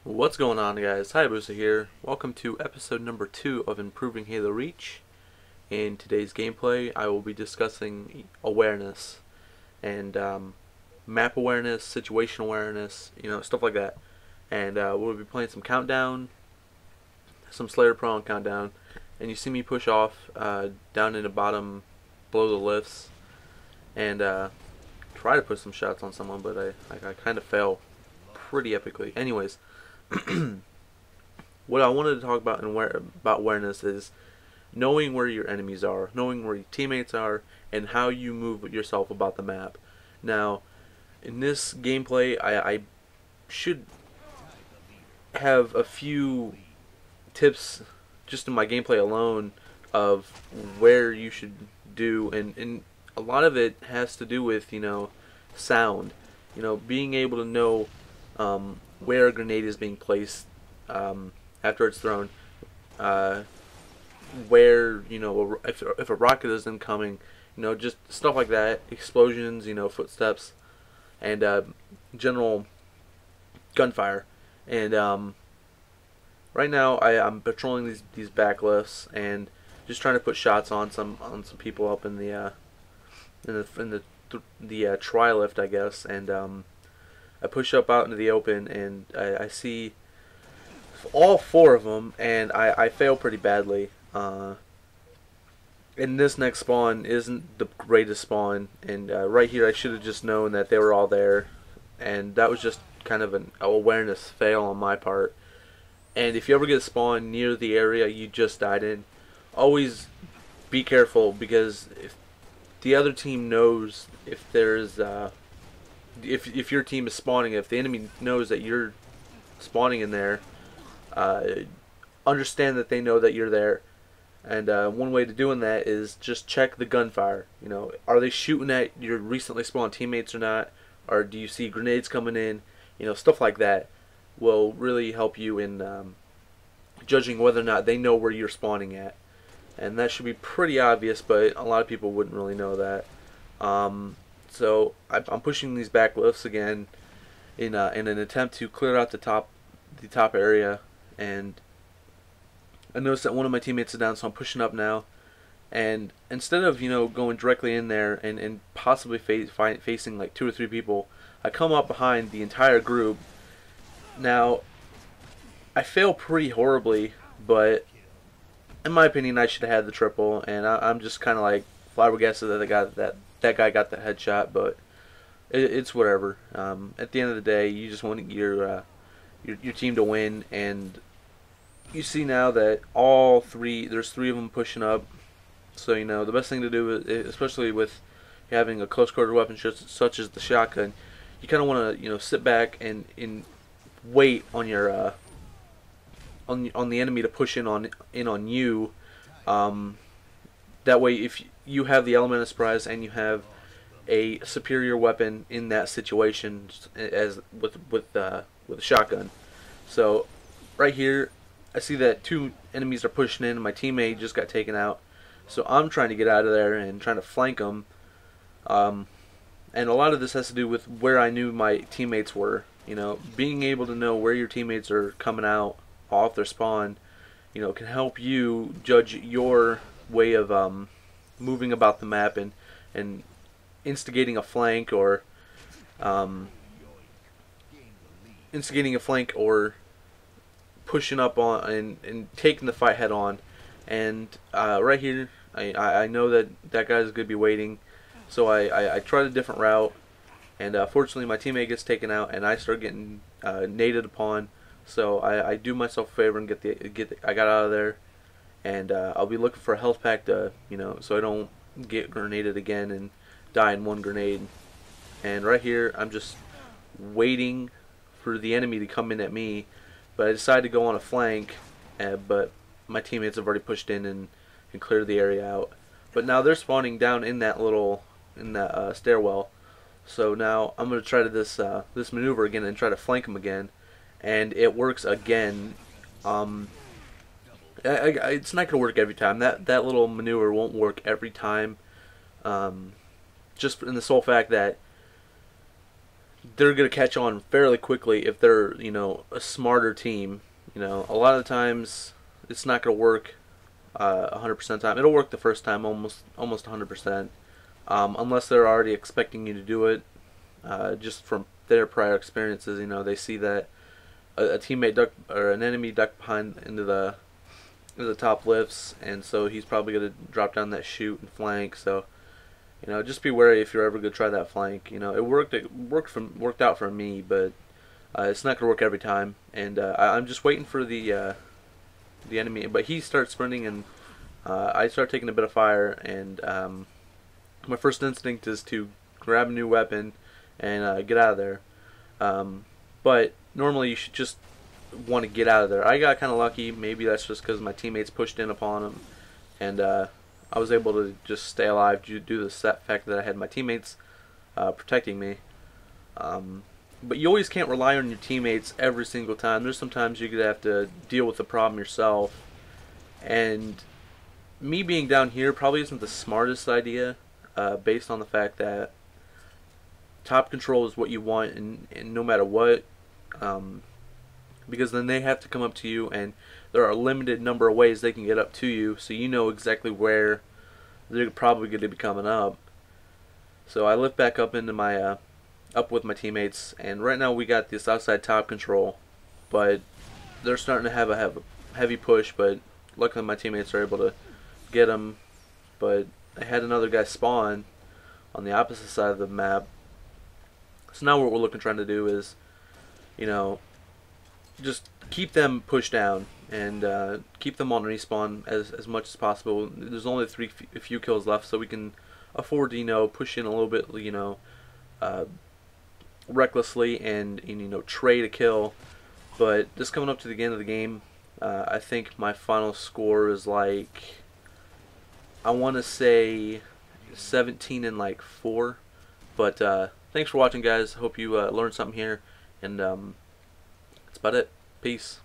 What's going on, guys? Hayabusa here. Welcome to episode number 2 of Improving Halo Reach. In today's gameplay, I will be discussing awareness and map awareness, situation awareness, stuff like that. And we'll be playing some Countdown, some Slayer Pro Countdown, and you see me push off down in the bottom, below the lifts, and try to put some shots on someone, but I kind of fail pretty epically. Anyways. What I wanted to talk about about awareness is knowing where your enemies are, knowing where your teammates are, and how you move yourself about the map. Now, in this gameplay, I should have a few tips just in my gameplay alone of where you should do, and a lot of it has to do with, sound. Being able to know where a grenade is being placed after it's thrown, where if a rocket is incoming, just stuff like that, explosions, footsteps, and general gunfire. And right now I'm patrolling these backlifts and just trying to put shots on some people up in the tri-lift, I guess, and I push up out into the open, and I see all 4 of them, and I fail pretty badly. And this next spawn isn't the greatest spawn, and right here I should have just known that they were all there, and that was just kind of an awareness fail on my part. And if you ever get spawned near the area you just died in, always be careful, because if the other team knows if there's if your team is spawning, if the enemy knows that you're spawning in there, understand that they know that you're there. And one way to doing that is just check the gunfire. Are they shooting at your recently spawned teammates or not? Or do you see grenades coming in? Stuff like that will really help you in judging whether or not they know where you're spawning at. And that should be pretty obvious, but a lot of people wouldn't really know that. So I'm pushing these back lifts again in an attempt to clear out the top area, and I noticed that one of my teammates is down, so I'm pushing up now. And instead of going directly in there and possibly facing like 2 or 3 people, I come up behind the entire group. Now I fail pretty horribly, but in my opinion I should have had the triple, and I'm just kind of like flabbergasted that that guy got the headshot, but it's whatever. At the end of the day, you just want your team to win, and you see now that there's 3 of them pushing up. So the best thing to do, especially with having a close quarter weapon such as the shotgun, you kind of want to sit back and wait on your on the enemy to push in on you. That way, if you have the element of surprise and you have a superior weapon in that situation, as with a shotgun. So right here, I see that 2 enemies are pushing in, and my teammate just got taken out. So I'm trying to get out of there and trying to flank them. And a lot of this has to do with where I knew my teammates were. Being able to know where your teammates are coming out off their spawn, can help you judge your way of moving about the map and instigating a flank, or pushing up on and taking the fight head on. And right here I know that guy's going to be waiting, so I tried a different route, and fortunately my teammate gets taken out and I start getting naded upon. So I do myself a favor and I got out of there, and I'll be looking for a health pack to so I don't get grenaded again and die in 1 grenade. And right here I'm just waiting for the enemy to come in at me, but I decided to go on a flank, but my teammates have already pushed in and cleared the area out. But now they're spawning down in that stairwell. So now I'm going to try this maneuver again and try to flank them again, and it works again. It's not going to work every time. That little maneuver won't work every time. Just in the sole fact that they're gonna catch on fairly quickly if they're, you know, a smarter team. You know, a lot of the times it's not gonna work 100% of the time. It'll work the first time almost 100%, unless they're already expecting you to do it. Just from their prior experiences, you know, they see that a teammate duck or an enemy duck behind into the top lifts, and so he's probably gonna drop down that chute and flank. So you know, just be wary if you're ever gonna try that flank. You know, worked out for me, but it's not gonna work every time. And I'm just waiting for the enemy, but he starts sprinting, and I start taking a bit of fire, and my first instinct is to grab a new weapon and get out of there. But normally you should just want to get out of there. I got kind of lucky. Maybe that's just because my teammates pushed in upon him, and I was able to just stay alive due to the fact that I had my teammates protecting me. But you always can't rely on your teammates every single time. There's sometimes you're going to have to deal with the problem yourself. And me being down here probably isn't the smartest idea, based on the fact that top control is what you want, and no matter what, because then they have to come up to you, and there are a limited number of ways they can get up to you, so you know exactly where they're probably going to be coming up. So I lift back up into my up with my teammates, and right now we got this outside top control, but they're starting to have a heavy push, but luckily my teammates are able to get them. But I had another guy spawn on the opposite side of the map. So now what we're trying to do is, you know, just keep them pushed down and keep them on respawn as much as possible. There's only a few kills left, so we can afford to, you know, push in a little bit, you know, recklessly and you know, trade a kill. But just coming up to the end of the game, I think my final score is like, I want to say 17 and like 4. But thanks for watching, guys. Hope you learned something here, and that's about it. Peace.